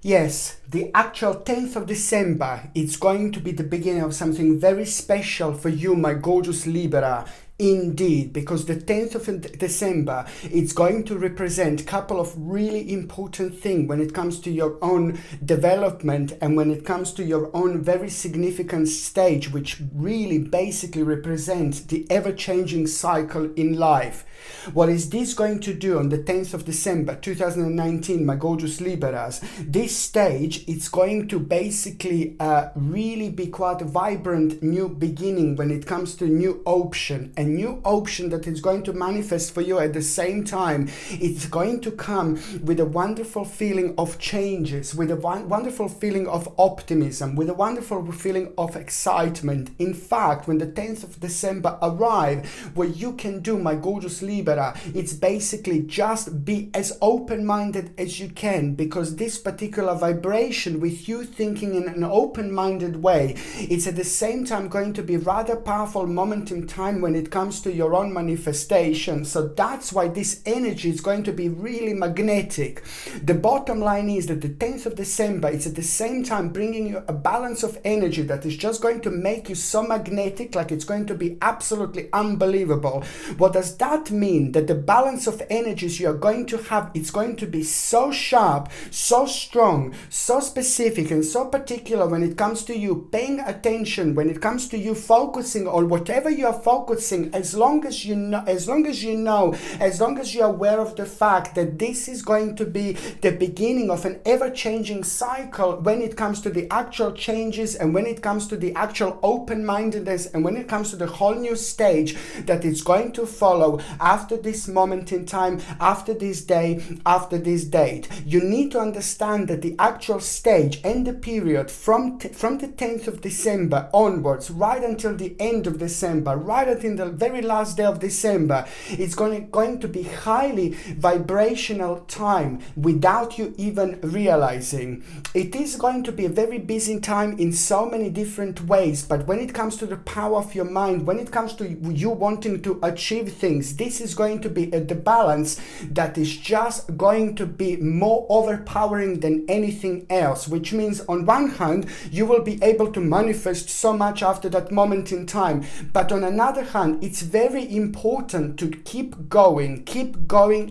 Yes, the actual 10th of December, it's going to be the beginning of something very special for you, my gorgeous Libra. Indeed, because the 10th of December, it's going to represent a couple of really important things when it comes to your own development and when it comes to your own very significant stage, which really basically represents the ever-changing cycle in life. What is this going to do on the 10th of December 2019, my gorgeous Libras? This stage, it's going to basically really be quite a vibrant new beginning when it comes to new option. A new option that is going to manifest for you at the same time. It's going to come with a wonderful feeling of changes, with a wonderful feeling of optimism, with a wonderful feeling of excitement. In fact, when the 10th of December arrives, what you can do, my gorgeous Libra, it's basically just be as open-minded as you can, because this particular vibration with you thinking in an open-minded way, it's at the same time going to be rather powerful moment in time when it comes to your own manifestation. So that's why this energy is going to be really magnetic. The bottom line is that the 10th of December, it's at the same time bringing you a balance of energy that is just going to make you so magnetic, like it's going to be absolutely unbelievable. What does that mean? That the balance of energies you are going to have, it's going to be so sharp, so strong, so specific and so particular when it comes to you paying attention, when it comes to you focusing on whatever you are focusing, as long as you know, as long as you are aware of the fact that this is going to be the beginning of an ever-changing cycle when it comes to the actual changes and when it comes to the actual open-mindedness and when it comes to the whole new stage that is going to follow after this moment in time, after this day, after this date. You need to understand that the actual stage and the period from the 10th of December onwards, right until the end of December, right until the very last day of December, it's going to be highly vibrational time without you even realizing. It is going to be a very busy time in so many different ways, but when it comes to the power of your mind, when it comes to you wanting to achieve things, this is going to be the balance that is just going to be more overpowering than anything else, which means on one hand you will be able to manifest so much after that moment in time, but on another hand it's very important to keep going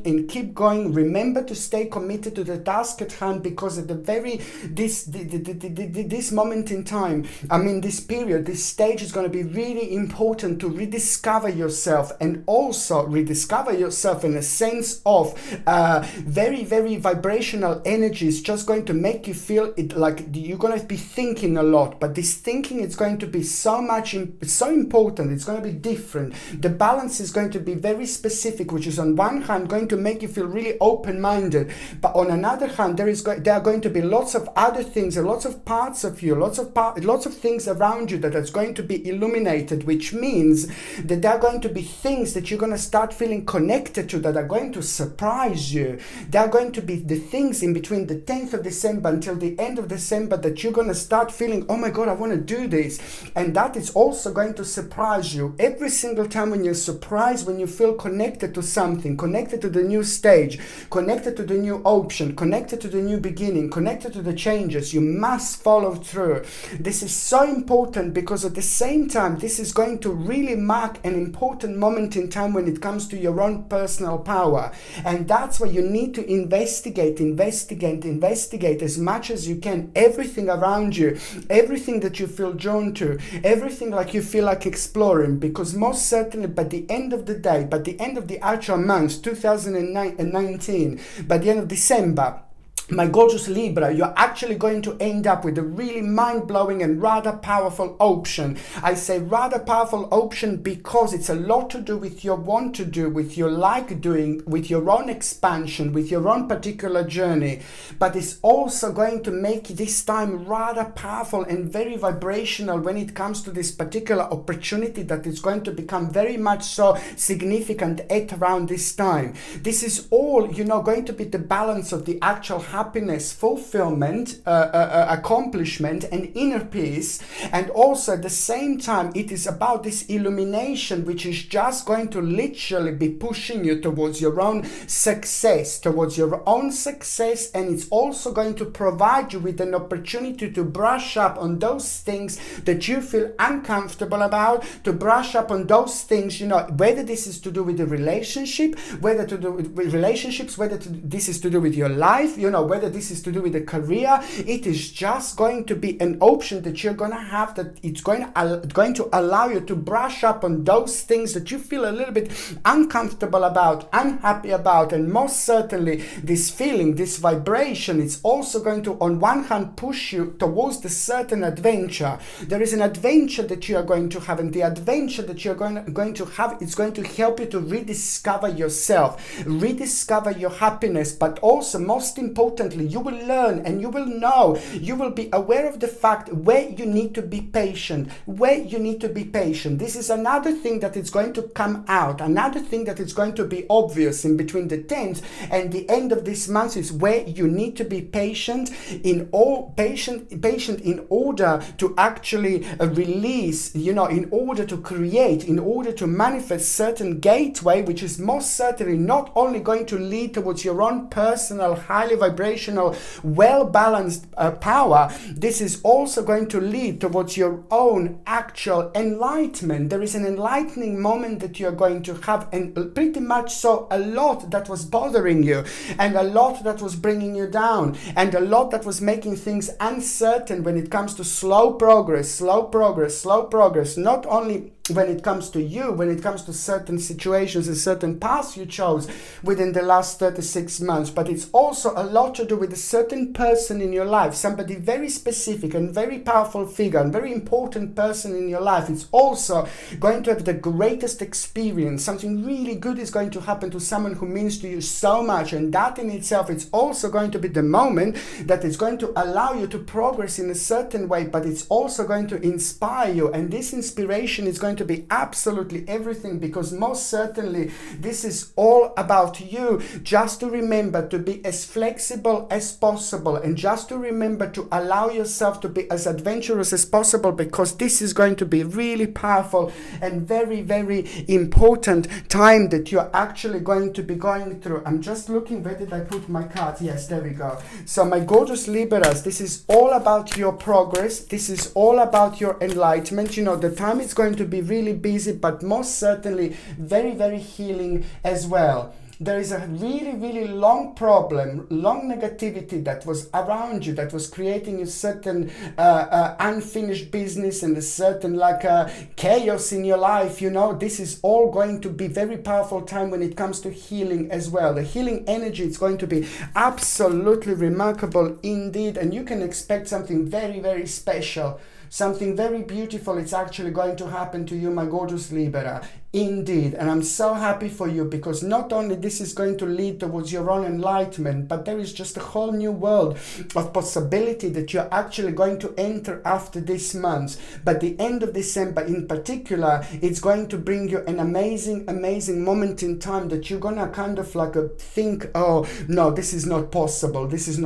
and keep going. Remember to stay committed to the task at hand, because at the very this moment in time, I mean this period, this stage is going to be really important to rediscover yourself, and also rediscover yourself in a sense of very vibrational energy. Is just going to make you feel it like you're going to be thinking a lot, but this thinking is going to be so important. It's going to be different. The balance is going to be very specific, which is on one hand going to make you feel really open-minded, but on another hand there are going to be lots of other things and lots of parts of you, lots of things around you that is going to be illuminated, which means that there are going to be things that you're going to start feeling connected to that are going to surprise you. There are going to be the things in between the 10th of December until the end of December that you're going to start feeling, oh my God, I want to do this. And that is also going to surprise you. Every single time when you're surprised, when you feel connected to something, connected to the new stage, connected to the new option, connected to the new beginning, connected to the changes, you must follow through. This is so important, because at the same time, this is going to really mark an important moment in time when it comes to your own personal power. And that's why you need to investigate as much as you can, everything around you, everything that you feel drawn to, everything like you feel like exploring, because most certainly by the end of the day, by the end of the actual month 2019, by the end of December, my gorgeous Libra, you're actually going to end up with a really mind-blowing and rather powerful option. I say rather powerful option because it's a lot to do with your want to do, with your like doing, with your own expansion, with your own particular journey. But it's also going to make this time rather powerful and very vibrational when it comes to this particular opportunity that is going to become very much so significant at around this time. This is all, going to be the balance of the actual happiness, fulfillment, accomplishment, and inner peace. And also at the same time, it is about this illumination, which is just going to literally be pushing you towards your own success, and it's also going to provide you with an opportunity to brush up on those things that you feel uncomfortable about, to brush up on those things, whether this is to do with the relationship, whether to do with relationships, this is to do with your life, whether this is to do with the career. It is just going to be an option that you're going to have, that it's going to allow you to brush up on those things that you feel a little bit uncomfortable about, unhappy about. And most certainly this feeling, this vibration, it's also going to on one hand push you towards the certain adventure. There is an adventure that you are going to have, and the adventure that you're going to have, it's going to help you to rediscover yourself, rediscover your happiness, but also most importantly, you will learn and you will know, you will be aware of the fact where you need to be patient, This is another thing that is going to come out, another thing that is going to be obvious in between the 10th and the end of this month, is where you need to be patient in order to actually release, in order to create, in order to manifest certain gateway, which is most certainly not only going to lead towards your own personal, highly vibrational, well-balanced power. This is also going to lead towards your own actual enlightenment. There is an enlightening moment that you're going to have, and pretty much so a lot that was bothering you, and a lot that was bringing you down, and a lot that was making things uncertain when it comes to slow progress, not only when it comes to you, when it comes to certain situations and certain paths you chose within the last 36 months, but it's also a lot to do with a certain person in your life, somebody very specific and very powerful figure and very important person in your life. It's also going to have the greatest experience. Something really good is going to happen to someone who means to you so much, and that in itself, it's also going to be the moment that is going to allow you to progress in a certain way, but it's also going to inspire you, and this inspiration is going to be absolutely everything, because most certainly this is all about you. Just to remember to be as flexible as possible, and just to remember to allow yourself to be as adventurous as possible, because this is going to be really powerful and very, very important time that you're actually going to be going through. I'm just looking, where did I put my cards? Yes, there we go. So my gorgeous Libras, this is all about your progress. This is all about your enlightenment. The time is going to be really busy, but most certainly very, very healing as well. There is a really, really long problem, long negativity that was around you, that was creating a certain unfinished business and a certain chaos in your life. This is all going to be very powerful time when it comes to healing as well. The healing energy is going to be absolutely remarkable indeed, and you can expect something very, very special. Something very beautiful, it's actually going to happen to you, my gorgeous Libra. Indeed, and I'm so happy for you, because not only this is going to lead towards your own enlightenment, but there is just a whole new world of possibility that you're actually going to enter after this month. But the end of December in particular, it's going to bring you an amazing moment in time that you're gonna kind of think, oh no, this is not possible, this is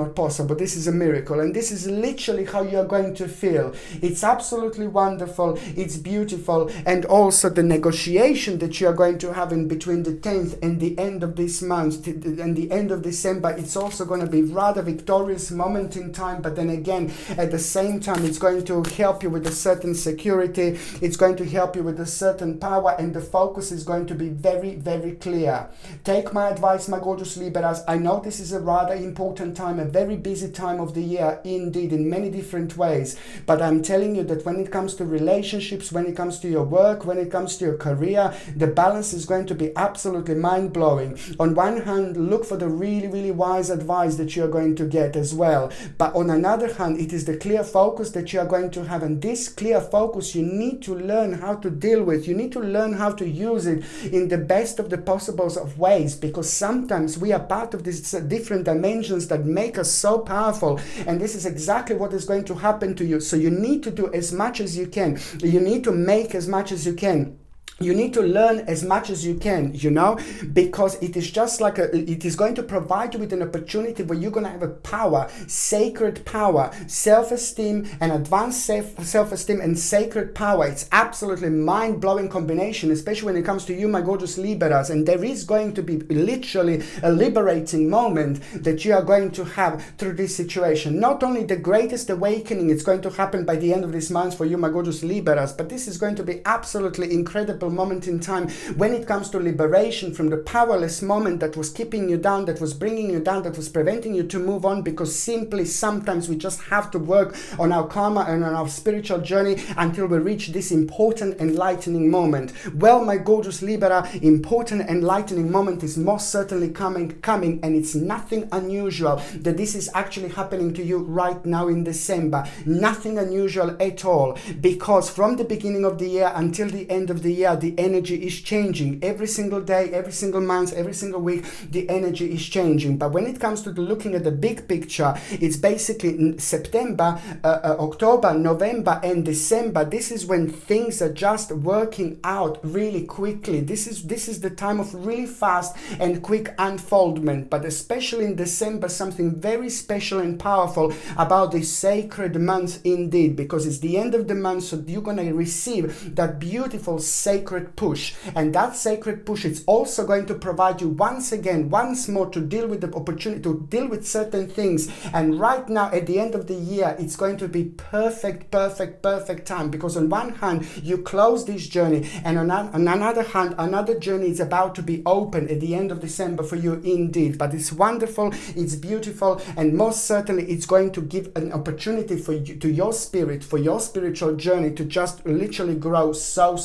a miracle, and this is literally how you're going to feel. It's absolutely wonderful, it's beautiful, and also the negotiation that you are going to have in between the 10th and the end of this month and the end of December, it's also going to be rather victorious moment in time. But then again, at the same time, it's going to help you with a certain security, it's going to help you with a certain power, and the focus is going to be very, very clear. Take my advice, my gorgeous Libras. I know this is a rather important time, a very busy time of the year indeed, in many different ways, but I'm telling you that when it comes to relationships, when it comes to your work, when it comes to your career, the balance is going to be absolutely mind-blowing. On one hand, look for the really, really wise advice that you're going to get as well, but on another hand, it is the clear focus that you are going to have, and this clear focus you need to learn how to deal with. You need to learn how to use it in the best of the possibles of ways, because sometimes we are part of these different dimensions that make us so powerful, and this is exactly what is going to happen to you. So you need to do as much as you can. You need to make as much as you can. You need to learn as much as you can, you know, because it is just like it is going to provide you with an opportunity where you're going to have a power, sacred power, self-esteem and advanced self-esteem and sacred power. It's absolutely mind-blowing combination, especially when it comes to you, my gorgeous Libras. And there is going to be literally a liberating moment that you are going to have through this situation. Not only the greatest awakening is going to happen by the end of this month for you, my gorgeous Libras, but this is going to be absolutely incredible moment in time when it comes to liberation from the powerless moment that was keeping you down, that was bringing you down, that was preventing you to move on, because simply sometimes we just have to work on our karma and on our spiritual journey until we reach this important enlightening moment. Well, my gorgeous Libra, important enlightening moment is most certainly coming, and it's nothing unusual that this is actually happening to you right now in December. Nothing unusual at all, because from the beginning of the year until the end of the year, the energy is changing. Every single day, every single month, every single week, the energy is changing. But when it comes to looking at the big picture, it's basically September, October, November and December. This is when things are just working out really quickly. This is the time of really fast and quick unfoldment. But especially in December, something very special and powerful about this sacred month indeed, because it's the end of the month, so you're going to receive that beautiful sacred push. And that sacred push is also going to provide you once more to deal with the opportunity, to deal with certain things. And right now at the end of the year, it's going to be perfect time, because on one hand you close this journey, and on another hand another journey is about to be open at the end of December for you indeed. But it's wonderful, it's beautiful, and most certainly it's going to give an opportunity for you, to your spirit, for your spiritual journey to just literally grow so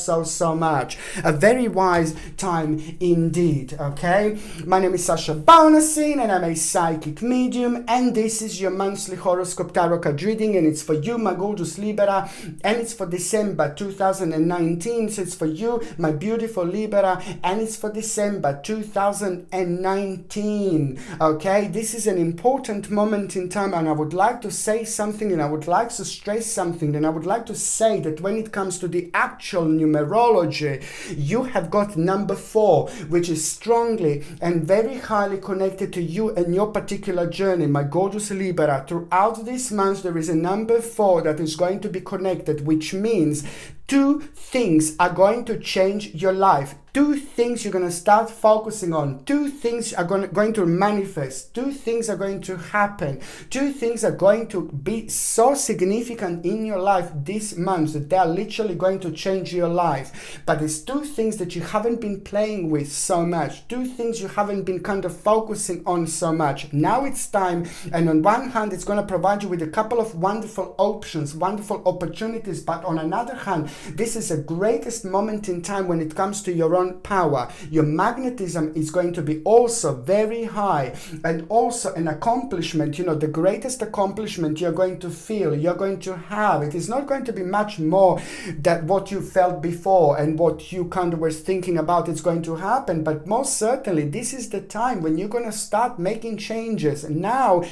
much. A very wise time indeed. Okay, my name is Sasha Bonasin and I'm a psychic medium, and this is your monthly horoscope tarot card reading, and it's for you, my gorgeous Libra, and it's for December 2019. So it's for you, my beautiful Libra, and it's for December 2019. Okay, this is an important moment in time, and I would like to say something, and I would like to stress something, and I would like to say that when it comes to the actual numerology, you have got number 4, which is strongly and very highly connected to you and your particular journey, my gorgeous Libra. Throughout this month, there is a number 4 that is going to be connected, which means 2 things are going to change your life. 2 things you're going to start focusing on. 2 things are going to manifest. 2 things are going to happen. 2 things are going to be so significant in your life this month that they are literally going to change your life. But it's 2 things that you haven't been playing with so much. 2 things you haven't been kind of focusing on so much. Now it's time, and on one hand it's going to provide you with a couple of wonderful options, wonderful opportunities, but on another hand, this is the greatest moment in time when it comes to your own power. Your magnetism is going to be also very high, and also an accomplishment, you know, the greatest accomplishment you're going to feel, you're going to have. It is not going to be much more than what you felt before and what you kind of were thinking about it's going to happen, but most certainly this is the time when you're going to start making changes. Now,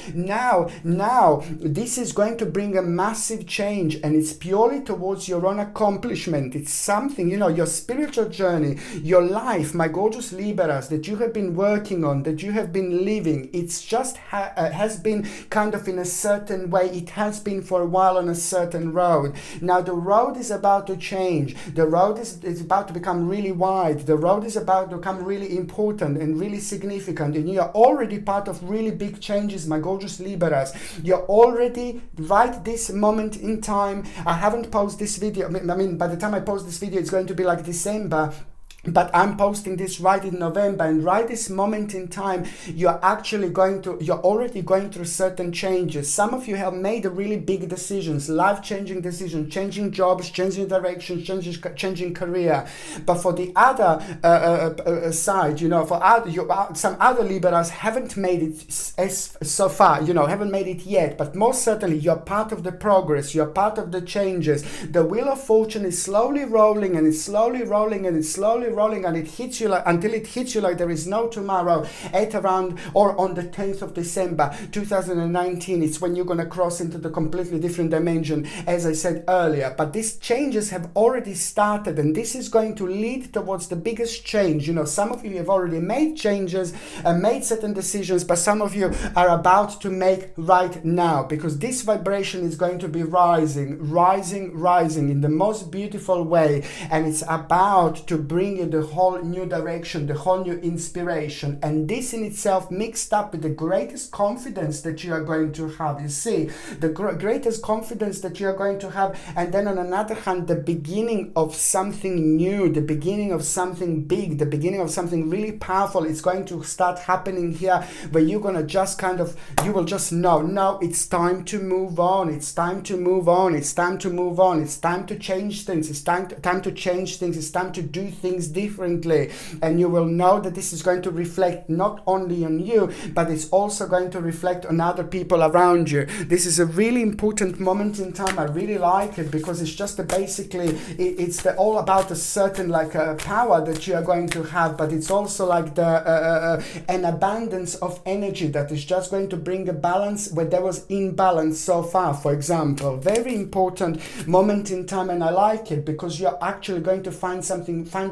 this is going to bring a massive change, and it's purely towards your own accomplishment. It's something, you know, your spiritual journey, your life, my gorgeous Libras, that you have been working on, that you have been living. It's just has been kind of in a certain way. It has been for a while on a certain road. Now the road is about to change. The road is about to become really wide. The road is about to become really important and really significant, and you are already part of really big changes, my gorgeous Libras. You're already right this moment in time. I haven't posted this video. I mean, by the time I post this video, it's going to be like December. But I'm posting this right in November, and right this moment in time, you're already going through certain changes. Some of you have made really big decisions, life-changing decisions, changing jobs, changing directions, changing career. But for the other side, you know, some other Libras haven't made it so far, you know, haven't made it yet. But most certainly, you're part of the progress. You're part of the changes. The wheel of fortune is slowly rolling, and it's slowly rolling, and it's slowly rolling, and it hits you like, until it hits you like there is no tomorrow at around or on the 10th of December 2019. It's when you're going to cross into the completely different dimension, as I said earlier. But these changes have already started, and this is going to lead towards the biggest change. You know, some of you have already made changes and made certain decisions, but some of you are about to make right now, because this vibration is going to be rising, rising, rising in the most beautiful way, and it's about to bring you the whole new direction, the whole new inspiration. And this in itself, mixed up with the greatest confidence that you are going to have, you see, the greatest confidence that you are going to have, and then on another hand, the beginning of something new, the beginning of something big, the beginning of something really powerful. It's going to start happening here, where you're going to just kind of, you will just know, no, it's time to move on, it's time to move on, it's time to move on, it's time to change things, it's time to change things, it's time to do things differently. And you will know that this is going to reflect not only on you, but it's also going to reflect on other people around you. This is a really important moment in time. I really like it, because it's just basically, it's all about a certain power that you are going to have, but it's also like an abundance of energy that is just going to bring a balance where there was imbalance so far. For example, very important moment in time, and I like it because you're actually going to find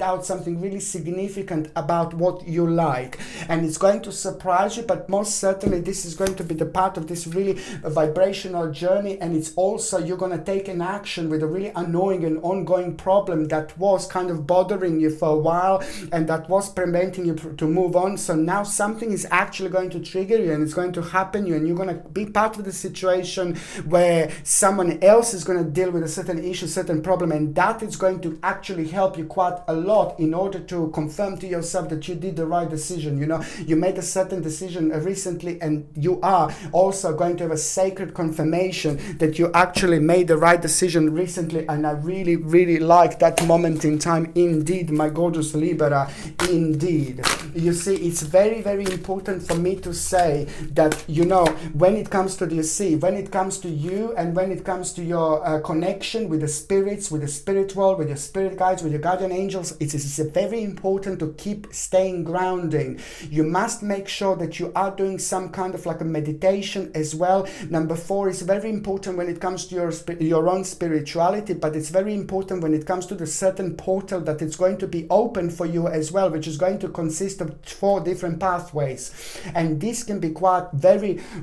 out something really significant about what you like, and it's going to surprise you. But most certainly this is going to be the part of this really vibrational journey, and it's also, you're going to take an action with a really annoying and ongoing problem that was kind of bothering you for a while, and that was preventing you to move on. So now something is actually going to trigger you, and it's going to happen you, and you're going to be part of the situation where someone else is going to deal with a certain issue, certain problem, and that is going to actually help you quite a lot in order to confirm to yourself that you did the right decision. You know, you made a certain decision recently, and you are also going to have a sacred confirmation that you actually made the right decision recently. And I really, really like that moment in time indeed, my gorgeous Libra, indeed. You see, it's very, very important for me to say that, you know, when it comes to when it comes to you, and when it comes to your connection with the spirits, with the spirit world, with your spirit guides, with your guardian angels, it's very important to keep staying grounding. You must make sure that you are doing some kind of a meditation as well. Number 4 is very important when it comes to your own spirituality, but it's very important when it comes to the certain portal that it's going to be open for you as well, which is going to consist of 4 different pathways. And this can be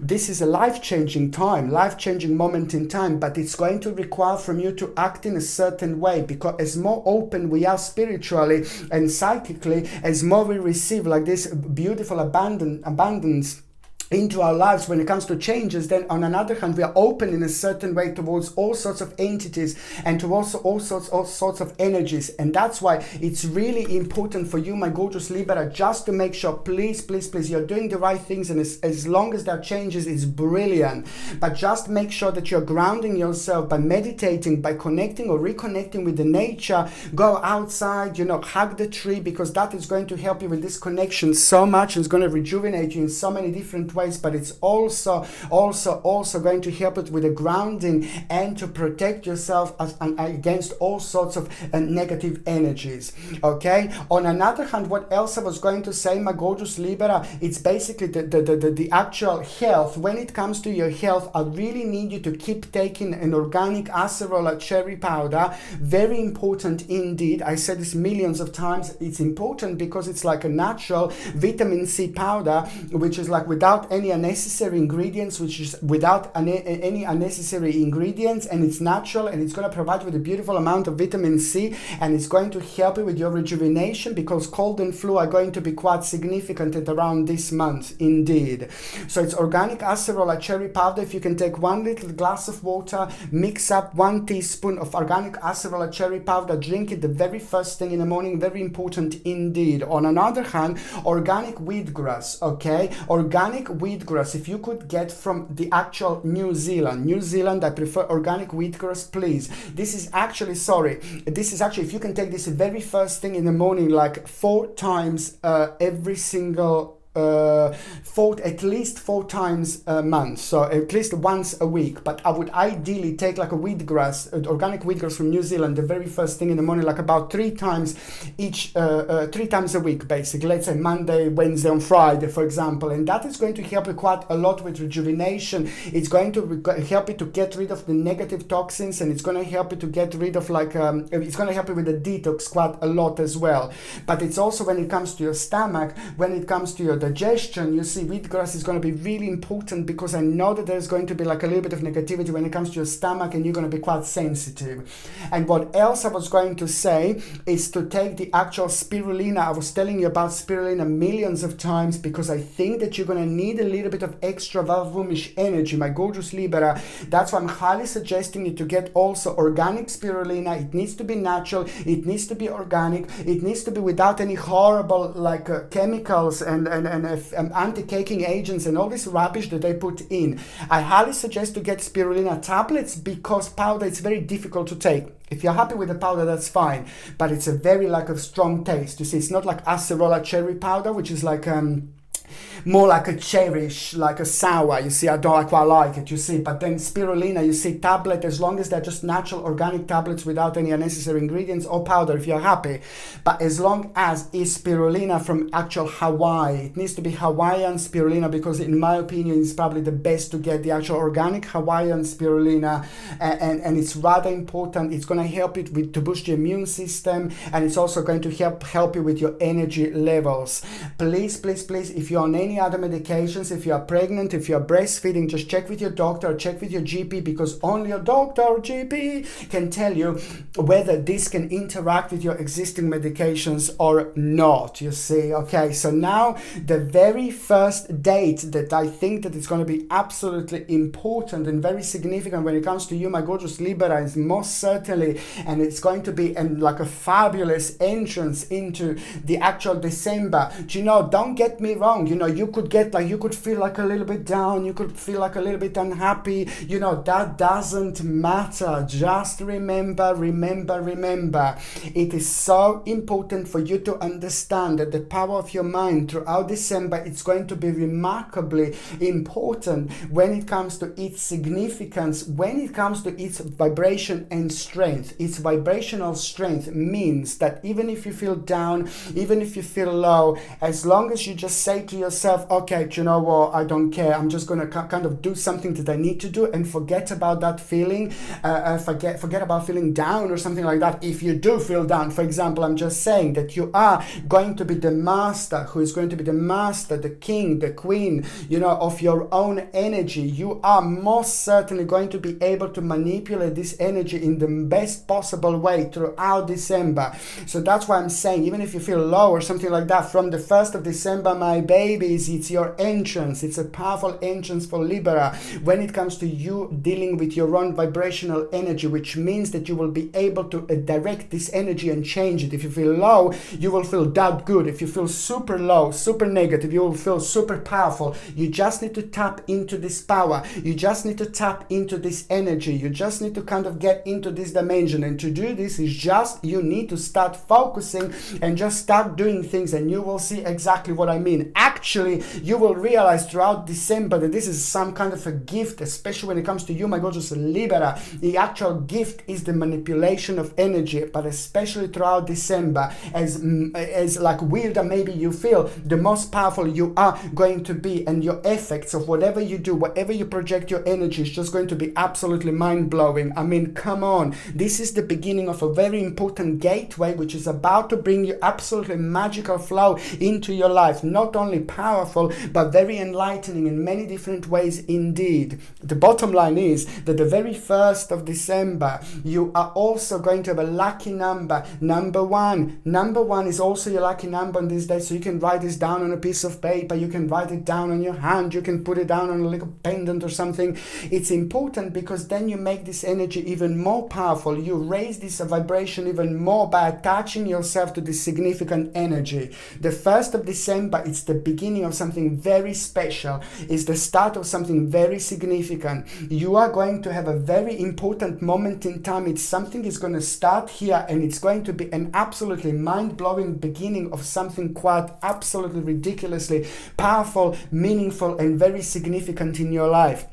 this is a life-changing time, life-changing moment in time, but it's going to require from you to act in a certain way, because as more open we are spiritually and psychically, as more we receive like this beautiful abundance into our lives when it comes to changes, then on another hand we are open in a certain way towards all sorts of entities and towards all sorts of energies. And that's why it's really important for you, my gorgeous Libra, just to make sure, please, you're doing the right things, and as long as there are changes, it's brilliant, but just make sure that you're grounding yourself by meditating, by connecting or reconnecting with the nature. Go outside, you know, hug the tree, because that is going to help you with this connection so much, and it's going to rejuvenate you in so many different ways, but it's also going to help it with the grounding and to protect yourself against all sorts of negative energies. Okay, on another hand, what else I was going to say, my gorgeous Libra, it's basically the actual health. When it comes to your health, I really need you to keep taking an organic acerola cherry powder. Very important indeed. I said this millions of times. It's important because it's like a natural vitamin C powder, which is like without any unnecessary ingredients, and it's natural, and it's going to provide you with a beautiful amount of vitamin C, and it's going to help you with your rejuvenation, because cold and flu are going to be quite significant at around this month indeed. So it's organic acerola cherry powder. If you can take 1 little glass of water, mix up 1 teaspoon of organic acerola cherry powder, drink it the very first thing in the morning. Very important indeed. On another hand, organic wheatgrass. Okay, organic wheatgrass, if you could get from the actual New Zealand, I prefer organic wheatgrass, please. This is actually, if you can take this very first thing in the morning, like 4 times every single at least 4 times a month, so at least once a week. But I would ideally take like a wheatgrass, organic wheatgrass from New Zealand, the very first thing in the morning, like about 3 times each, 3 times a week, basically. Let's say Monday, Wednesday, and Friday, for example. And that is going to help you quite a lot with rejuvenation. It's going to help you to get rid of the negative toxins, and it's going to help you to get rid of like it's going to help you with the detox quite a lot as well. But it's also when it comes to your stomach, when it comes to your digestion, you see, wheatgrass is going to be really important, because I know that there's going to be like a little bit of negativity when it comes to your stomach, and you're going to be quite sensitive. And what else I was going to say is to take the actual spirulina. I was telling you about spirulina millions of times, because I think that you're going to need a little bit of extra Valvumish energy, my gorgeous Libra. That's why I'm highly suggesting you to get also organic spirulina. It needs to be natural, it needs to be organic, it needs to be without any horrible like chemicals and anti-caking agents and all this rubbish that they put in. I highly suggest to get spirulina tablets, because powder is very difficult to take. If you're happy with the powder, that's fine, but it's a very like a strong taste. You see, it's not like acerola cherry powder, which is like more like a cherish, like a sour. You see, I quite like it, you see. But then spirulina, you see, tablet, as long as they're just natural organic tablets without any unnecessary ingredients, or powder if you're happy. But as long as it's spirulina from actual Hawaii, it needs to be Hawaiian spirulina, because in my opinion it's probably the best to get the actual organic Hawaiian spirulina, and it's rather important. It's going to help you to boost your immune system, and it's also going to help you with your energy levels. Please, if you're on any other medications, if you are pregnant, if you are breastfeeding, just check with your doctor or check with your GP, because only your doctor or GP can tell you whether this can interact with your existing medications or not, you see. Okay, so now the very first date that I think that it's going to be absolutely important and very significant when it comes to you, my gorgeous Libra, is most certainly, and it's going to be like a fabulous entrance into the actual December. Do you know, don't get me wrong, you know, you could feel like a little bit down, you could feel like a little bit unhappy, you know, that doesn't matter. Just remember, it is so important for you to understand that the power of your mind throughout December, it's going to be remarkably important when it comes to its significance, when it comes to its vibration and strength. Its vibrational strength means that even if you feel down, even if you feel low, as long as you just say to yourself, okay, do you know what, I don't care, I'm just going to kind of do something that I need to do and forget about that feeling, forget about feeling down or something like that. If you do feel down, for example, I'm just saying that you are going to be the master, who is going to be the master, the king, the queen, you know, of your own energy. You are most certainly going to be able to manipulate this energy in the best possible way throughout December. So that's why I'm saying, even if you feel low or something like that, from the 1st of December, my babies, it's your entrance. It's a powerful entrance for Libra when it comes to you dealing with your own vibrational energy, which means that you will be able to direct this energy and change it. If you feel low, you will feel that good. If you feel super low, super negative, you will feel super powerful. You just need to tap into this power. You just need to tap into this energy. You just need to kind of get into this dimension. And to do this is just, you need to start focusing and just start doing things, and you will see exactly what I mean. Actually, you will realize throughout December that this is some kind of a gift, especially when it comes to you, my gorgeous Libra. The actual gift is the manipulation of energy, but especially throughout December, as like weirder maybe you feel, the most powerful you are going to be, and your effects of whatever you do, whatever you project your energy, is just going to be absolutely mind-blowing. I mean, come on, this is the beginning of a very important gateway, which is about to bring you absolutely magical flow into your life. Not only powerful, but very enlightening in many different ways indeed. The bottom line is that the very 1st of December, you are also going to have a lucky number, number 1. Number 1 is also your lucky number on this day, so you can write this down on a piece of paper, you can write it down on your hand, you can put it down on a little pendant or something. It's important because then you make this energy even more powerful. You raise this vibration even more by attaching yourself to this significant energy. The 1st of December, it's the beginning of something very special. It's the start of something very significant. You are going to have a very important moment in time. It's something is going to start here, and it's going to be an absolutely mind-blowing beginning of something quite absolutely ridiculously powerful, meaningful, and very significant in your life.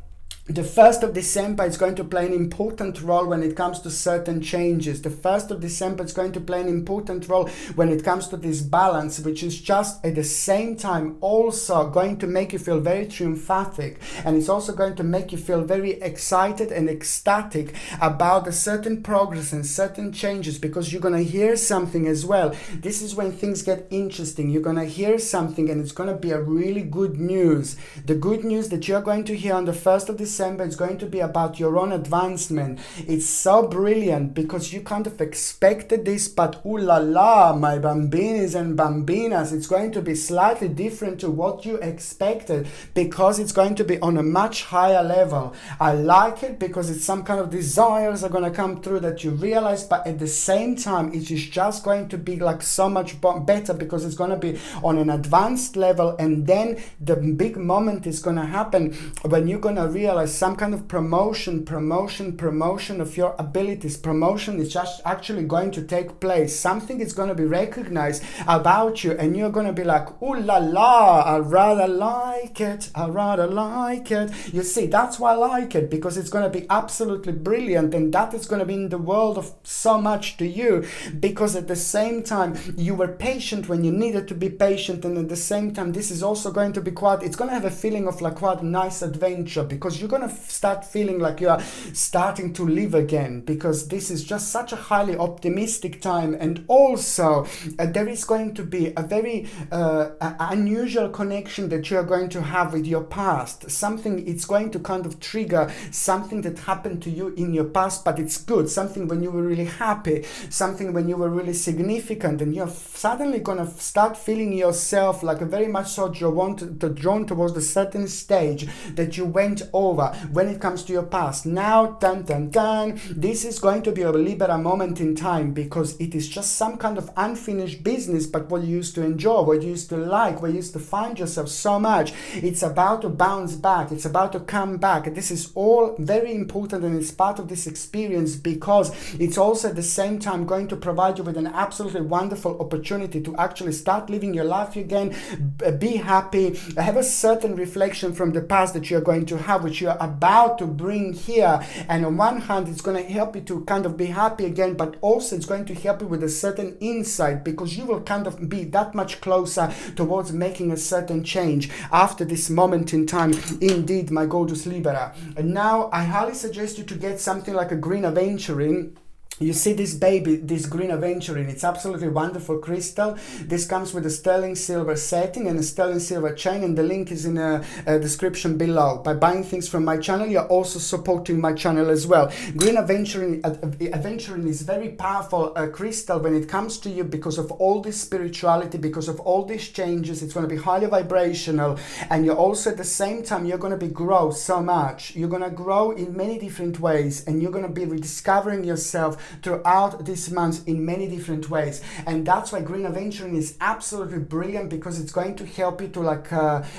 The 1st of December is going to play an important role when it comes to certain changes. The 1st of December is going to play an important role when it comes to this balance, which is just at the same time also going to make you feel very triumphatic, and it's also going to make you feel very excited and ecstatic about a certain progress and certain changes, because you're going to hear something as well. This is when things get interesting. You're going to hear something, and it's going to be a really good news. The good news that you're going to hear on the 1st of December is going to be about your own advancement. It's so brilliant because you kind of expected this, but ooh la la, my bambinis and bambinas, it's going to be slightly different to what you expected, because it's going to be on a much higher level. I like it because it's some kind of desires are going to come through that you realize, but at the same time it is just going to be like so much better, because it's going to be on an advanced level. And then the big moment is going to happen when you're going to realize some kind of promotion of your abilities. Promotion is just actually going to take place. Something is going to be recognized about you, and you're going to be like, ooh la la, I rather like it. You see, that's why I like it, because it's going to be absolutely brilliant, and that is going to be in the world of so much to you, because at the same time you were patient when you needed to be patient, and at the same time this is also going to be quite, it's going to have a feeling of like quite a nice adventure, because you're going to start feeling like you are starting to live again, because this is just such a highly optimistic time. And also there is going to be a very unusual connection that you are going to have with your past. Something, it's going to kind of trigger something that happened to you in your past, but it's good. Something when you were really happy, something when you were really significant, and you're suddenly going to start feeling yourself like a very much so drawn towards the certain stage that you went over when it comes to your past. Now, this is going to be a Libra moment in time, because it is just some kind of unfinished business, but what you used to enjoy, what you used to like, where you used to find yourself so much, it's about to bounce back, it's about to come back. This is all very important, and it's part of this experience, because it's also at the same time going to provide you with an absolutely wonderful opportunity to actually start living your life again, be happy, have a certain reflection from the past that you're going to have, which you're about to bring here. And on one hand, it's going to help you to kind of be happy again, but also it's going to help you with a certain insight, because you will kind of be that much closer towards making a certain change after this moment in time. Indeed, my gorgeous Libra. And now I highly suggest you to get something like a green aventurine. You see this baby, this green aventurine, it's absolutely wonderful crystal. This comes with a sterling silver setting and a sterling silver chain, and the link is in a description below. By buying things from my channel, you're also supporting my channel as well. Green aventurine is very powerful crystal when it comes to you, because of all this spirituality, because of all these changes. It's going to be highly vibrational, and you're also at the same time, you're going to be grow so much. You're going to grow in many different ways, and you're going to be rediscovering yourself throughout this month in many different ways. And that's why green aventurine is absolutely brilliant, because it's going to help you to like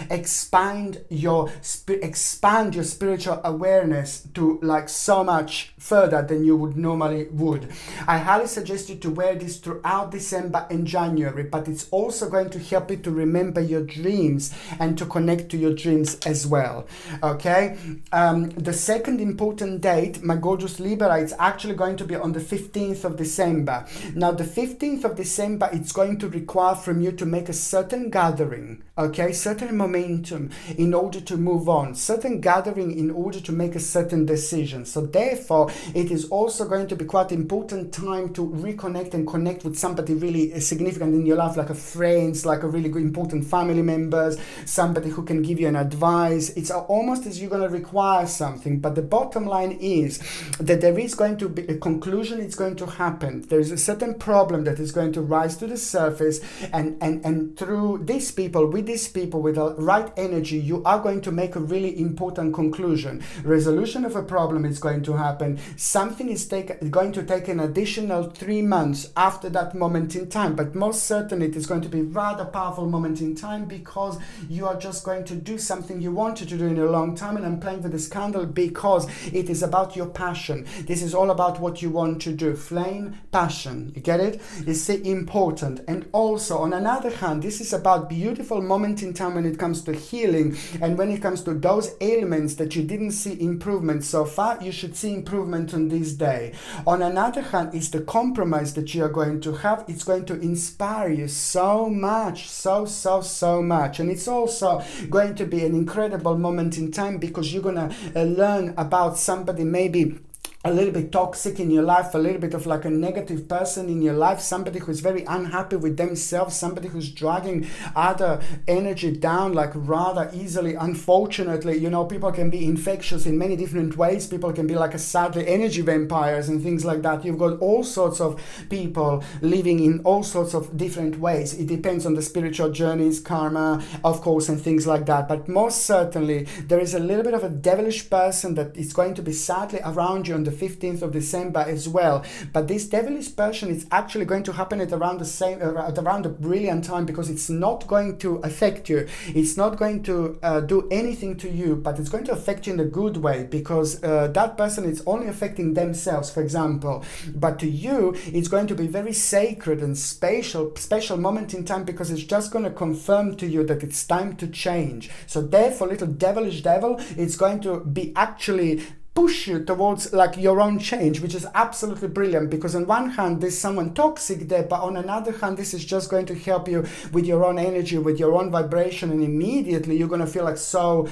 expand your spiritual awareness to like so much further than you would. I highly suggest you to wear this throughout December and January, but it's also going to help you to remember your dreams and to connect to your dreams as well. Okay, the second important date, my gorgeous Libra, it's actually going to be on the 15th of December. Now the 15th of December, it's going to require from you to make a certain gathering, okay, certain momentum in order to move on, certain gathering in order to make a certain decision. So therefore, it is also going to be quite important time to reconnect and connect with somebody really significant in your life, like a friend, like a really good important family members, somebody who can give you an advice. It's almost as you're going to require something, but the bottom line is that there is going to be a conclusion resolution is going to happen. There is a certain problem that is going to rise to the surface, and through these people, with the right energy, you are going to make a really important conclusion. Resolution of a problem is going to happen. Something is going to take an additional 3 months after that moment in time, but most certainly it is going to be a rather powerful moment in time, because you are just going to do something you wanted to do in a long time. And I'm playing with this candle because it is about your passion. This is all about what you want to do. Flame, passion. You get it? It's important. And also, on another hand, this is about beautiful moment in time when it comes to healing, and when it comes to those ailments that you didn't see improvement so far, you should see improvement on this day. On another hand, it's the compromise that you are going to have. It's going to inspire you so much, so much. And it's also going to be an incredible moment in time, because you're going to learn about somebody maybe a little bit toxic in your life, a little bit of like a negative person in your life, somebody who's very unhappy with themselves, somebody who's dragging other energy down like rather easily. Unfortunately, you know, people can be infectious in many different ways. People can be like a sadly energy vampires and things like that. You've got all sorts of people living in all sorts of different ways. It depends on the spiritual journeys, karma, of course, and things like that. But most certainly, there is a little bit of a devilish person that is going to be sadly around you on the 15th of December as well. But this devilish person is actually going to happen at around the brilliant time, because it's not going to affect you. It's not going to do anything to you, but it's going to affect you in a good way, because that person is only affecting themselves, for example. But to you, it's going to be very sacred and special moment in time, because it's just going to confirm to you that it's time to change. So therefore, little devilish devil, it's going to be actually push you towards like your own change, which is absolutely brilliant, because on one hand there's someone toxic there, but on another hand this is just going to help you with your own energy, with your own vibration, and immediately you're going to feel like so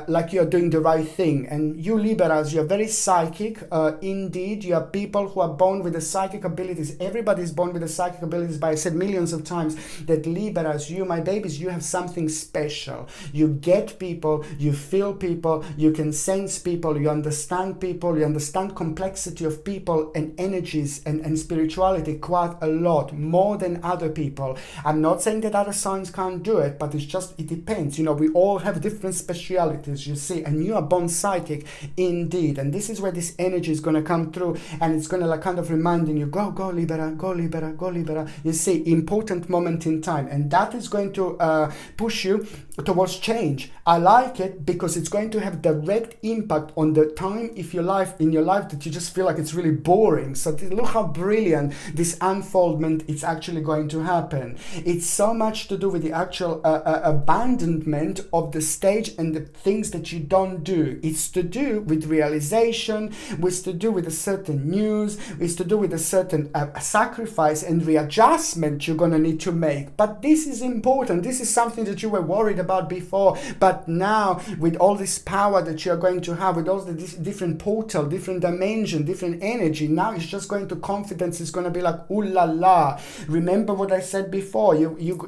like you're doing the right thing. And you Libras, you're very psychic. Indeed, you are people who are born with the psychic abilities. Everybody's born with the psychic abilities, but I said millions of times that Libras, you my babies, you have something special. You get people, you feel people, you can sense people, you understand people, you understand complexity of people and energies and spirituality quite a lot, more than other people. I'm not saying that other signs can't do it, but it depends. You know, we all have different specialities, you see, and you are born psychic indeed. And this is where this energy is going to come through, and it's going to like kind of reminding you, go Libra, go Libra, go Libra. You see, important moment in time, and that is going to push you towards change. I like it because it's going to have direct impact on the time in your life that you just feel like it's really boring. So look how brilliant this unfoldment is actually going to happen. It's so much to do with the actual abandonment of the stage and the things that you don't do. It's to do with realization, it's to do with a certain news, it's to do with a certain sacrifice and readjustment you're going to need to make. But this is important. This is something that you were worried about before, but now with all this power that you're going to have, with all the different portal, different dimension, different energy, now it's just going to confidence. It's going to be like, ooh la la. Remember what I said before,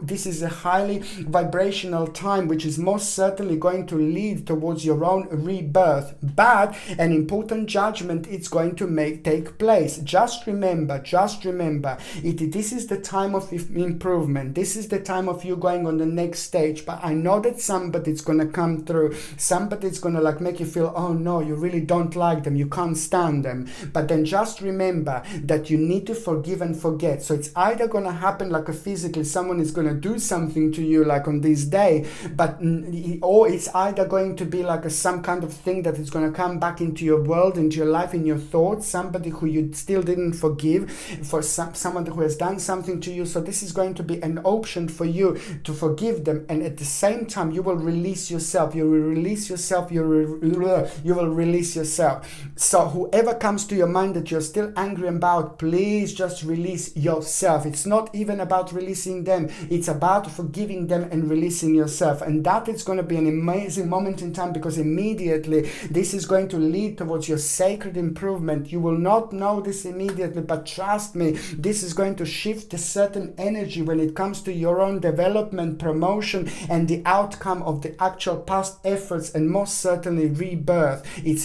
this is a highly vibrational time, which is most certainly going to lead towards your own rebirth. But an important judgment is going to take place. Just remember, this is the time of improvement. This is the time of you going on the next stage. But I know that somebody's going to come through. Somebody's going to like make you feel, oh no, you really don't like them, you can't stand them. But then just remember that you need to forgive and forget. So it's either going to happen like a physically, someone is going to do something to you like on this day, or it's either going to be like some kind of thing that is going to come back into your world, into your life, in your thoughts, somebody who you still didn't forgive, for someone who has done something to you. So this is going to be an option for you to forgive them, and at the same time you will release yourself. You will release yourself. You will release yourself. So whoever comes to your mind that you're still angry about, please just release yourself. It's not even about releasing them, it's about forgiving them and releasing yourself. And that is going to be an amazing moment in time, because immediately this is going to lead towards your sacred improvement. You will not know this immediately, but trust me, this is going to shift a certain energy when it comes to your own development, promotion, and the outcome of the actual past efforts, and most certainly rebirth. It's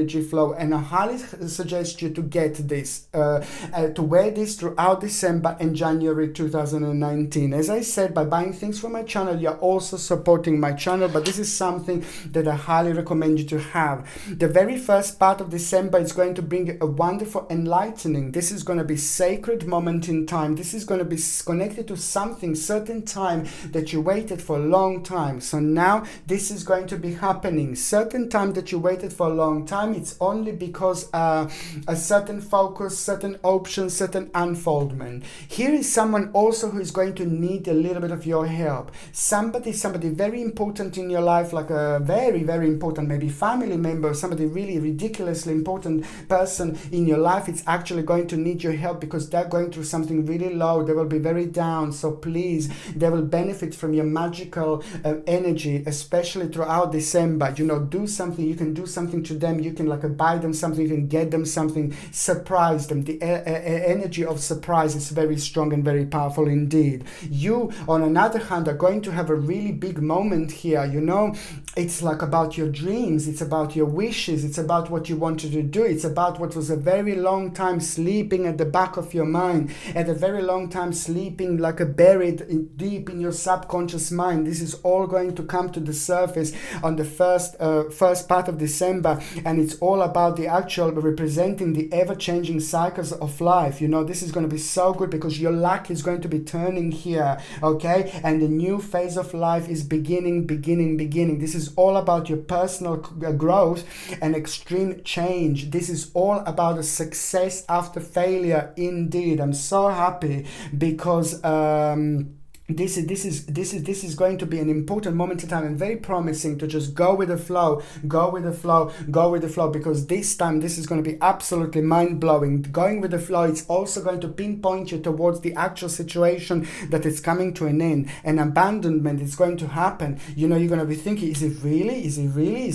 energy flow, and I highly suggest you to get this, to wear this throughout December and January 2019. As I said, by buying things from my channel, you're also supporting my channel, but this is something that I highly recommend you to have. The very first part of December is going to bring a wonderful enlightening. This is going to be sacred moment in time. This is going to be connected to something, certain time that you waited for a long time. So now this is going to be happening. Certain time that you waited for a long time, it's only because a certain focus, certain options, certain unfoldment. Here is someone also who is going to need a little bit of your help. Somebody very important in your life, like a very, very important, maybe family member, somebody really ridiculously important person in your life. It's actually going to need your help because they're going through something really low. They will be very down. So please, they will benefit from your magical energy, especially throughout December. You know, do something. You can do something to them. You can like buy them something. You can get them something. Surprise them. The energy of surprise is very strong and very powerful indeed. You, on another hand, are going to have a really big moment here. You know, it's like about your dreams. It's about your wishes. It's about what you wanted to do. It's about what was a very long time sleeping at the back of your mind, at a very long time sleeping like a buried deep in your subconscious mind. This is all going to come to the surface on the first part of December, and it's all about the actual representing the ever-changing cycles of life. You know, this is going to be so good because your luck is going to be turning here, okay? And the new phase of life is beginning. This is all about your personal growth and extreme change. This is all about a success after failure indeed. I'm so happy because this is going to be an important moment in time and very promising to just go with the flow, because this time this is going to be absolutely mind-blowing. Going with the flow, it's also going to pinpoint you towards the actual situation that is coming to an end. An abandonment is going to happen. You know, you're going to be thinking, is it really? Is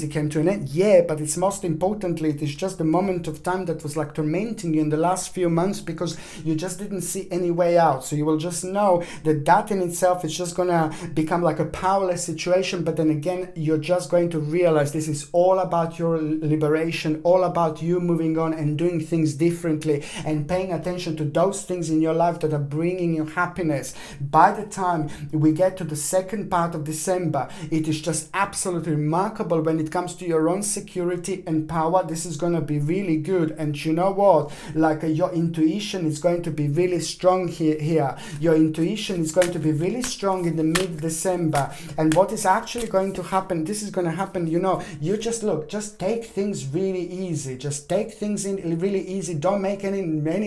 it came to an end? Yeah, but it's most importantly, it is just a moment of time that was like tormenting you in the last few months because you just didn't see any way out. So you will just know that in itself is just gonna become like a powerless situation, but then again you're just going to realize this is all about your liberation, all about you moving on and doing things differently and paying attention to those things in your life that are bringing you happiness. By the time we get to the second part of December, it is just absolutely remarkable when it comes to your own security and power. This is going to be really good, and you know what, like your intuition is going to be really strong here. Your intuition is going to be really strong in the mid-December. And what is actually going to happen, this is going to happen, you know, you just take things really easy. Just take things in really easy. Don't make any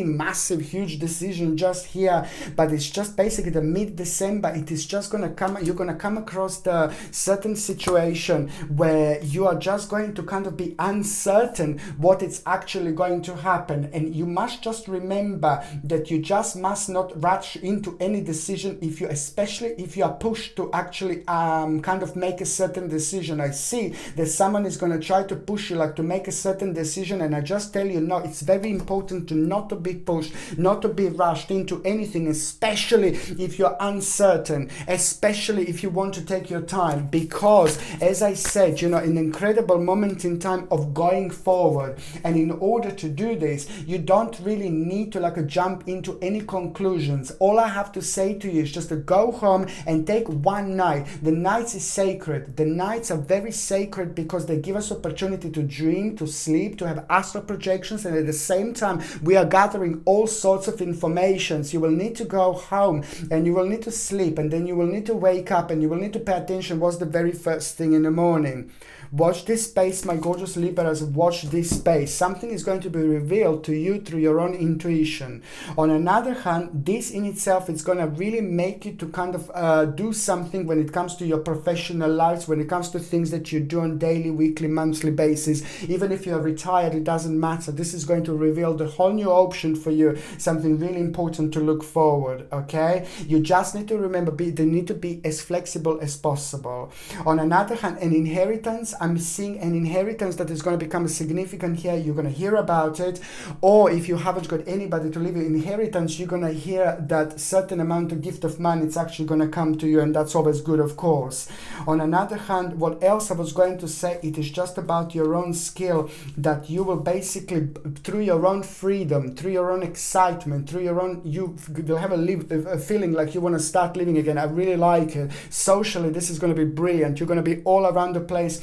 massive, huge decision just here. But it's just basically the mid-December. It is just going to come, you're going to come across the certain situation where you are just going to kind of be uncertain what is actually going to happen. And you must just remember that you just must not rush into any decision especially if you are pushed to actually kind of make a certain decision. I see that someone is going to try to push you like to make a certain decision, and I just tell you, no, it's very important to not to be pushed, not to be rushed into anything, especially if you're uncertain, especially if you want to take your time, because as I said, you know, an incredible moment in time of going forward. And in order to do this, you don't really need to like jump into any conclusions. All I have to say to you is just to go home and take one night. The nights is sacred. The nights are very sacred because they give us opportunity to dream, to sleep, to have astral projections, and at the same time we are gathering all sorts of informations. You will need to go home and you will need to sleep, and then you will need to wake up and you will need to pay attention what's the very first thing in the morning. Watch this space, my gorgeous Libras. Watch this space. Something is going to be revealed to you through your own intuition. On another hand, this in itself is going to really make you to kind of do something when it comes to your professional lives, when it comes to things that you do on daily, weekly, monthly basis. Even if you're retired, it doesn't matter. This is going to reveal the whole new option for you, something really important to look forward, okay? You just need to remember, they need to be as flexible as possible. On another hand, an inheritance, I'm seeing an inheritance that is going to become significant here. You're going to hear about it. Or if you haven't got anybody to leave you inheritance, you're going to hear that certain amount of gift of money, it's actually going to come to you, and that's always good, of course. On another hand, what else I was going to say, it is just about your own skill, that you will basically, through your own freedom, through your own excitement, through your own, you will have a feeling like you want to start living again. I really like it. Socially, this is going to be brilliant. You're going to be all around the place.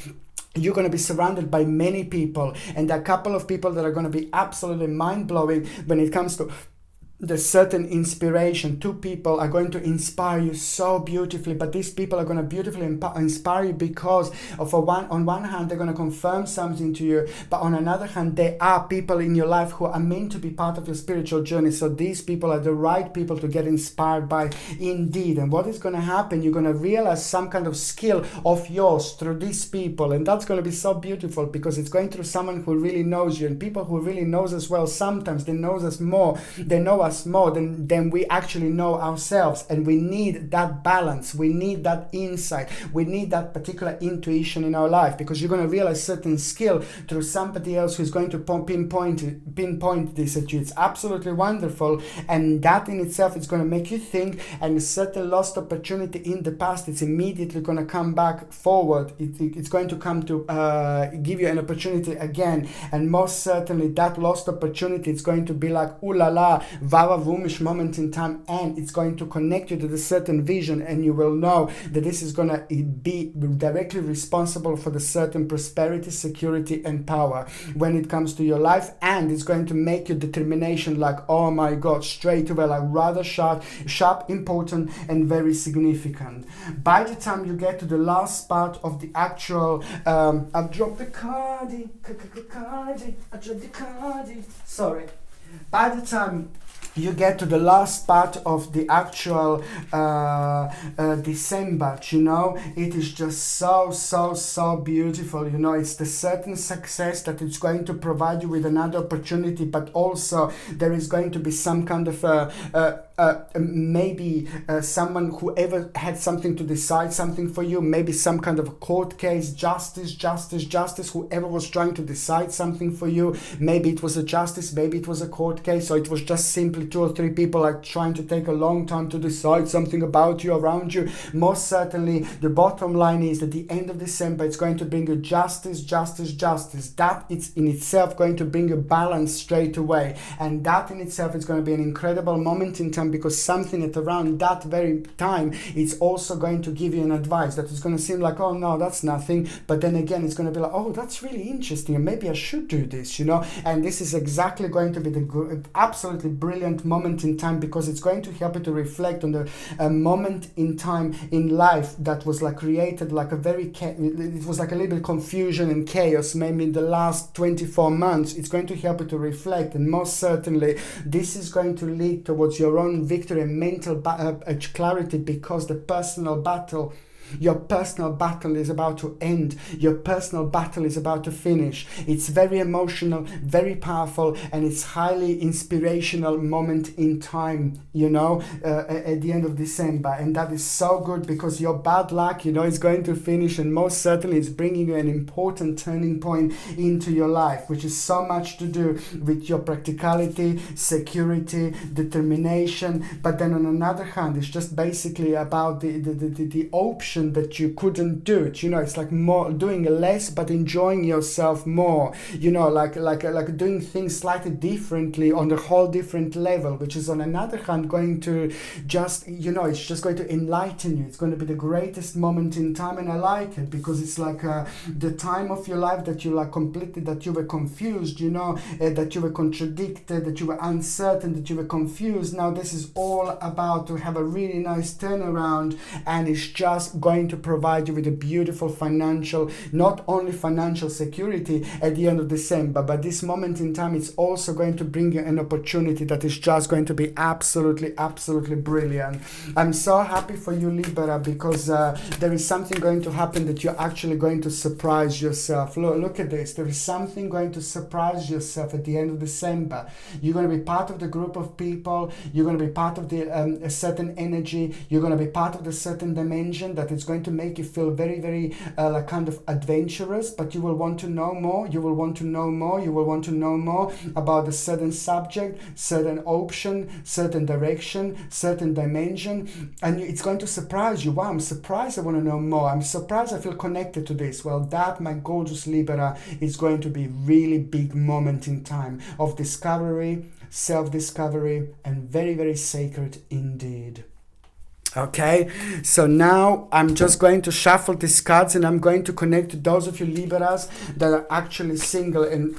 You're going to be surrounded by many people, and there are a couple of people that are going to be absolutely mind-blowing when it comes to the certain inspiration. Two people are going to inspire you so beautifully, but these people are going to beautifully inspire you because on one hand they're going to confirm something to you, but on another hand they are people in your life who are meant to be part of your spiritual journey. So these people are the right people to get inspired by indeed. And what is going to happen, you're going to realize some kind of skill of yours through these people, and that's going to be so beautiful because it's going through someone who really knows you. And people who really knows us well, sometimes they know us more than we actually know ourselves, and we need that balance, we need that insight, we need that particular intuition in our life, because you're going to realize certain skill through somebody else who's going to pinpoint this at you. It's absolutely wonderful, and that in itself is going to make you think, and a certain lost opportunity in the past, it's immediately going to come back forward. It's going to come to give you an opportunity again, and most certainly that lost opportunity, it's going to be like ooh la la, vava vumish moment in time, and it's going to connect you to the certain vision, and you will know that this is going to be directly responsible for the certain prosperity, security and power when it comes to your life, and it's going to make your determination like, oh my god, straight away, like rather sharp, important and very significant. By the time you get to the last part of the actual I've dropped the cardi, I dropped the cardi, sorry. By the time you get to the last part of the actual December, you know, it is just so beautiful. You know, it's the certain success that it's going to provide you with another opportunity, but also there is going to be some kind of maybe someone who ever had something to decide something for you, maybe some kind of a court case, justice, whoever was trying to decide something for you. Maybe it was a justice, maybe it was a court case, or it was just simply 2 or 3 people like trying to take a long time to decide something about you, around you. Most certainly the bottom line is at the end of December, it's going to bring you justice. That it's in itself going to bring you balance straight away, and that in itself is going to be an incredible moment in time, because something at around that very time, it's also going to give you an advice that is going to seem like, oh no, that's nothing, but then again it's going to be like, oh, that's really interesting, and maybe I should do this, you know. And this is exactly going to be the absolutely brilliant moment in time, because it's going to help you to reflect on the moment in time in life that was like created like a very it was like a little bit confusion and chaos maybe in the last 24 months. It's going to help you to reflect, and most certainly this is going to lead towards your own victory and mental clarity, because the personal battle, your personal battle is about to end. Your personal battle is about to finish. It's very emotional, very powerful, and it's highly inspirational moment in time, you know, at the end of December. And that is so good, because your bad luck, you know, is going to finish, and most certainly it's bringing you an important turning point into your life, which is so much to do with your practicality, security, determination. But then on another hand, it's just basically about the option that you couldn't do it, you know. It's like more doing less but enjoying yourself more, you know, like doing things slightly differently on a whole different level, which is on another hand going to just, you know, it's just going to enlighten you. It's going to be the greatest moment in time, and I like it because it's like the time of your life that you like completely, that you were confused, you know, that you were contradicted, that you were uncertain, that you were confused. Now this is all about to have a really nice turnaround, and it's just going to provide you with a beautiful financial, not only financial security at the end of December, but this moment in time, it's also going to bring you an opportunity that is just going to be absolutely brilliant. I'm so happy for you, Libra, because there is something going to happen that you're actually going to surprise yourself. Look at this. There is something going to surprise yourself at the end of December. You're going to be part of the group of people. You're going to be part of the a certain energy. You're going to be part of the certain dimension that it's going to make you feel very, very like kind of adventurous, but you will want to know more, you will want to know more, you will want to know more about a certain subject, certain option, certain direction, certain dimension, and it's going to surprise you. Wow, I'm surprised, I want to know more, I'm surprised I feel connected to this. Well, that, my gorgeous Libra, is going to be really big moment in time of discovery, self-discovery, and very, very sacred indeed. Okay, so now I'm just going to shuffle these cards, and I'm going to connect to those of you Libras that are actually single, and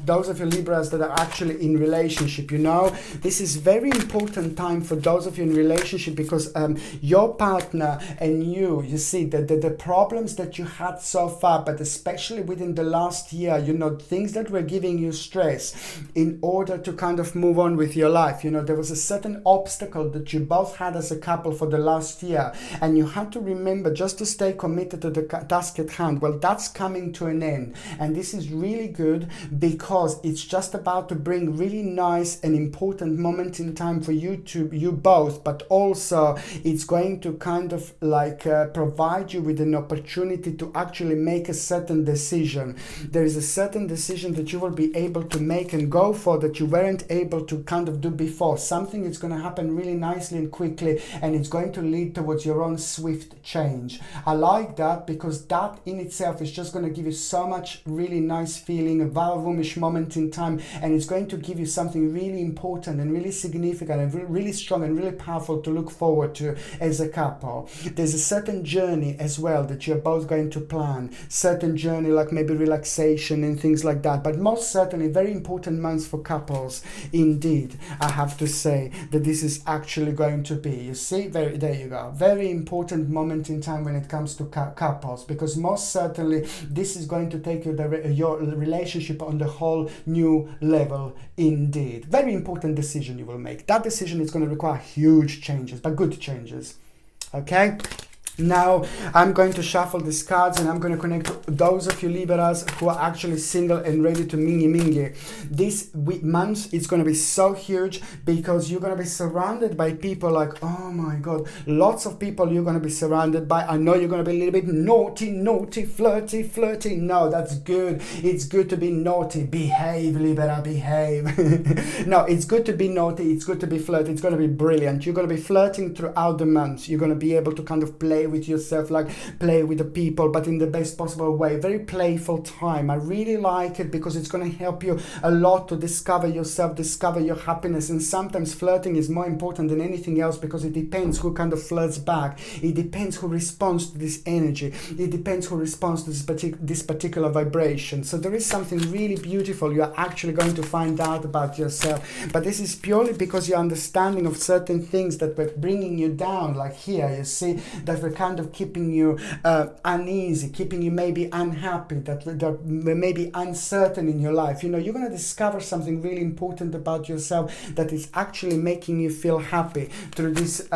those of you Libras that are actually in relationship. You know, this is very important time for those of you in relationship, because your partner and you see that the problems that you had so far, but especially within the last year, you know, things that were giving you stress in order to kind of move on with your life. You know, there was a certain obstacle that you both had as a couple for the last year, and you have to remember just to stay committed to the task at hand. Well, that's coming to an end, and this is really good because it's just about to bring really nice and important moment in time for you both, but also it's going to kind of like provide you with an opportunity to actually make a certain decision. There is a certain decision that you will be able to make and go for that you weren't able to kind of do before. Something is going to happen really nicely and quickly, and it's going to lead towards your own swift change. I like that, because that in itself is just going to give you so much really nice feeling, a Valvumish moment in time, and it's going to give you something really important and really significant and really strong and really powerful to look forward to as a couple. There's a certain journey as well that you're both going to plan, certain journey like maybe relaxation and things like that, but most certainly very important months for couples indeed. I have to say that this is actually going to be, you see, there you go, very important moment in time when it comes to couples, because most certainly this is going to take your relationship on the whole new level indeed. Very important decision you will make. That decision is going to require huge changes, but good changes. Okay, now I'm going to shuffle these cards, and I'm going to connect to those of you Libras who are actually single and ready to mingy. This month is going to be so huge, because you're going to be surrounded by people like, oh my god, lots of people you're going to be surrounded by. I know you're going to be a little bit naughty, flirty. No, that's good. It's good to be naughty. Behave, Libra, behave. No, it's good to be naughty. It's good to be flirty. It's going to be brilliant. You're going to be flirting throughout the month. You're going to be able to kind of play with yourself, like play with the people, but in the best possible way. Very playful time. I really like it, because it's going to help you a lot to discover yourself, discover your happiness. And sometimes flirting is more important than anything else, because it depends who kind of flirts back. It depends who responds to this energy. It depends who responds to this particular vibration. So there is something really beautiful you are actually going to find out about yourself. But this is purely because your understanding of certain things that were bringing you down, like here you see that were kind of keeping you uneasy, keeping you maybe unhappy, that may be uncertain in your life. You know, you're going to discover something really important about yourself that is actually making you feel happy through these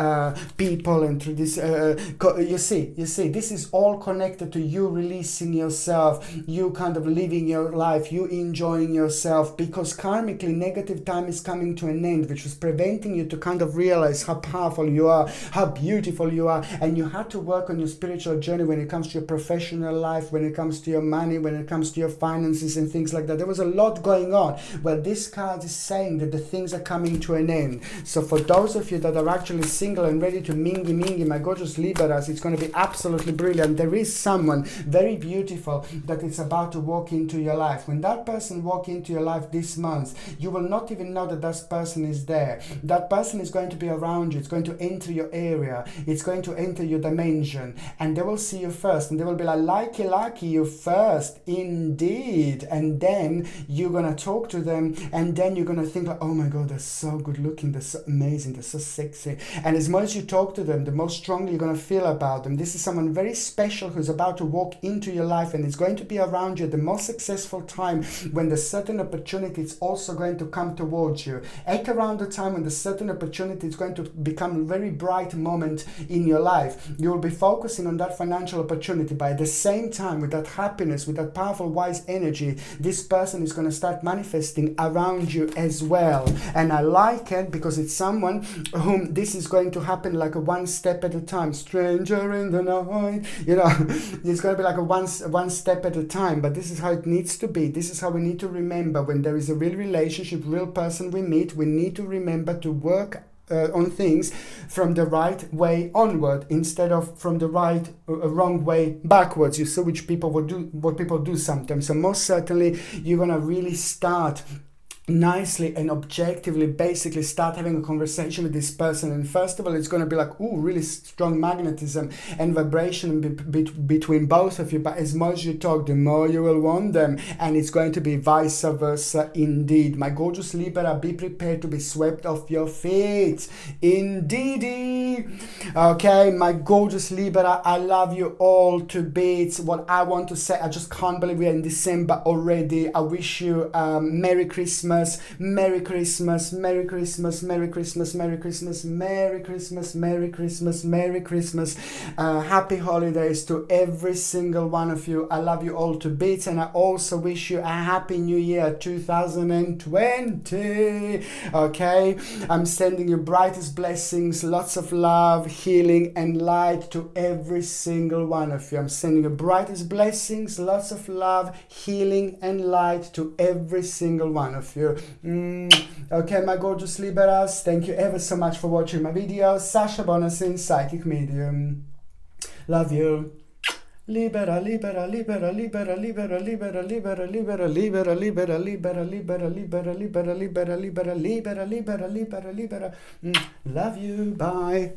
people and through this you see this is all connected to you releasing yourself, you kind of living your life, you enjoying yourself, because karmically negative time is coming to an end, which was preventing you to kind of realize how powerful you are, how beautiful you are. And you had to work on your spiritual journey when it comes to your professional life, when it comes to your money, when it comes to your finances and things like that. There was a lot going on. Well, this card is saying that the things are coming to an end. So for those of you that are actually single and ready to mingy, my gorgeous Libras, it's going to be absolutely brilliant. There is someone very beautiful that is about to walk into your life. When that person walks into your life this month, you will not even know that that person is there. That person is going to be around you. It's going to enter your area. It's going to enter your dimension, and they will see you first, and they will be like you first indeed. And then you're gonna talk to them, and then you're gonna think like, oh my god, they're so good looking, they're so amazing, they're so sexy. And as more as you talk to them, the more strongly you're gonna feel about them. This is someone very special who's about to walk into your life, and it's going to be around you at the most successful time, when the certain opportunity is also going to come towards you, at around the time when the certain opportunity is going to become a very bright moment in your life. you'll be focusing on that financial opportunity, but at the same time, with that happiness, with that powerful, wise energy, this person is going to start manifesting around you as well. And I like it because it's someone whom this is going to happen like a one step at a time. Stranger in the night, you know, it's going to be like a one step at a time, but this is how it needs to be. This is how we need to remember when there is a real relationship, real person we meet, we need to remember to work on things from the right way onward instead of from the wrong way backwards. You see which people will do, what people do sometimes. So most certainly you're gonna really start nicely and objectively basically start having a conversation with this person, and first of all it's going to be like, ooh, really strong magnetism and vibration between both of you, but as more as you talk, the more you will want them, and it's going to be vice versa indeed. My gorgeous Libra, be prepared to be swept off your feet indeedy. Okay, my gorgeous Libra, I love you all to bits. What I want to say, I just can't believe we're in December already. I wish you Merry Christmas, Merry Christmas, Merry Christmas, Merry Christmas, Merry Christmas, Merry Christmas, Merry Christmas, Merry Christmas. Happy holidays to every single one of you. I love you all to bits, and I also wish you a happy new year 2020. Okay, I'm sending you brightest blessings, lots of love, healing and light to every single one of you. I'm sending you brightest blessings, lots of love, healing and light to every single one of you. Okay, my gorgeous Libras, thank you ever so much for watching my video. Sasha Bonasin, Psychic Medium. Love you. Libera, libera, libera, libera, libera, libera, libera, libera, libera, libera, libera, libera, libera, libera, libera, libera, libera, libera, libera, libera. Love you. Bye.